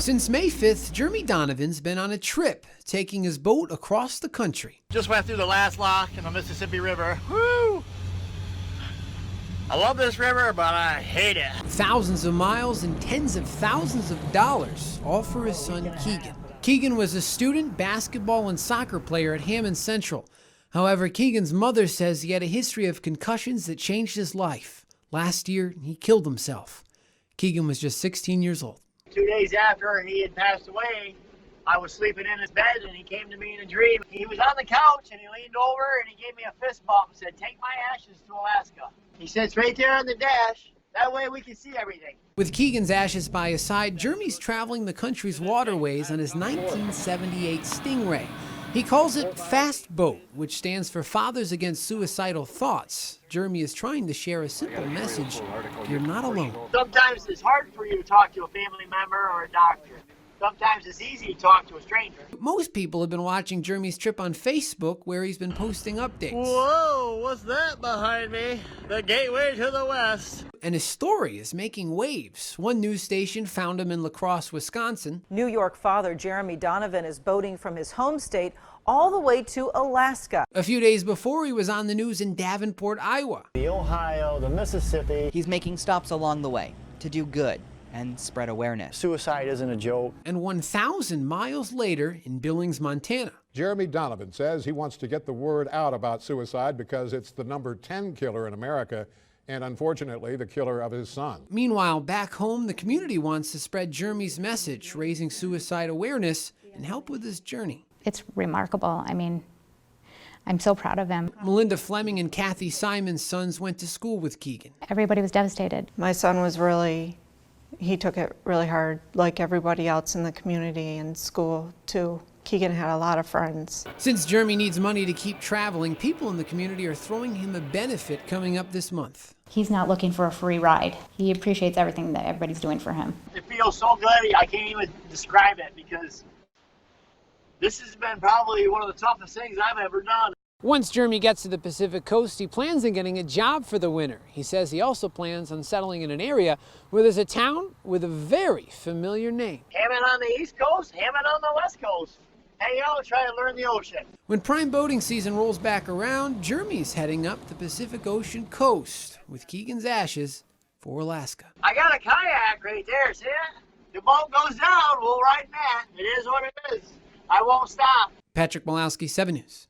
Since May 5th, Jeremy Donovan's been on a trip, taking his boat across the country. Just went through the last lock in the Mississippi River. Woo! I love this river, but I hate it. Thousands of miles and tens of thousands of dollars, all for his son Keegan. Keegan was a student basketball and soccer player at Hammond Central. However, Keegan's mother says he had a history of concussions that changed his life. Last year, he killed himself. Keegan was just 16 years old. 2 days after he had passed away, I was sleeping in his bed and he came to me in a dream. He was on the couch and he leaned over and he gave me a fist bump and said, "Take my ashes to Alaska." He sits right there on the dash. That way we can see everything. With Keegan's ashes by his side, Jeremy's traveling the country's waterways on his 1978 Stingray. He calls it Fast Boat, which stands for Fathers Against Suicidal Thoughts. Jeremy is trying to share a simple message: you're not alone. Sometimes it's hard for you to talk to a family member or a doctor. Sometimes it's easy to talk to a stranger. Most people have been watching Jeremy's trip on Facebook, where he's been posting updates. Whoa, what's that behind me? The gateway to the west. And his story is making waves. One news station found him in La Crosse, Wisconsin. New York father Jeremy Donovan is boating from his home state all the way to Alaska. A few days before, he was on the news in Davenport, Iowa. The Ohio, the Mississippi. He's making stops along the way to do good and spread awareness. Suicide isn't a joke. And 1,000 miles later in Billings, Montana. Jeremy Donovan says he wants to get the word out about suicide because it's the number 10 killer in America, and unfortunately the killer of his son. Meanwhile, back home, the community wants to spread Jeremy's message, raising suicide awareness and help with his journey. It's remarkable. I mean, I'm so proud of him. Melinda Fleming and Kathy Simon's sons went to school with Keegan. Everybody was devastated. My son was he took it really hard, like everybody else in the community and school too. Keegan had a lot of friends. Since Jeremy needs money to keep traveling, people in the community are throwing him a benefit coming up this month. He's not looking for a free ride. He appreciates everything that everybody's doing for him. It feels so good, I can't even describe it, because this has been probably one of the toughest things I've ever done. Once Jeremy gets to the Pacific Coast, he plans on getting a job for the winter. He says he also plans on settling in an area where there's a town with a very familiar name. Hammond on the East Coast, Hammond on the West Coast. Hang out and try to learn the ocean. When prime boating season rolls back around, Jeremy's heading up the Pacific Ocean coast with Keegan's ashes for Alaska. I got a kayak right there, see it? The boat goes down, we'll ride that. It is what it is. I won't stop. Patrick Malowski, 7 News.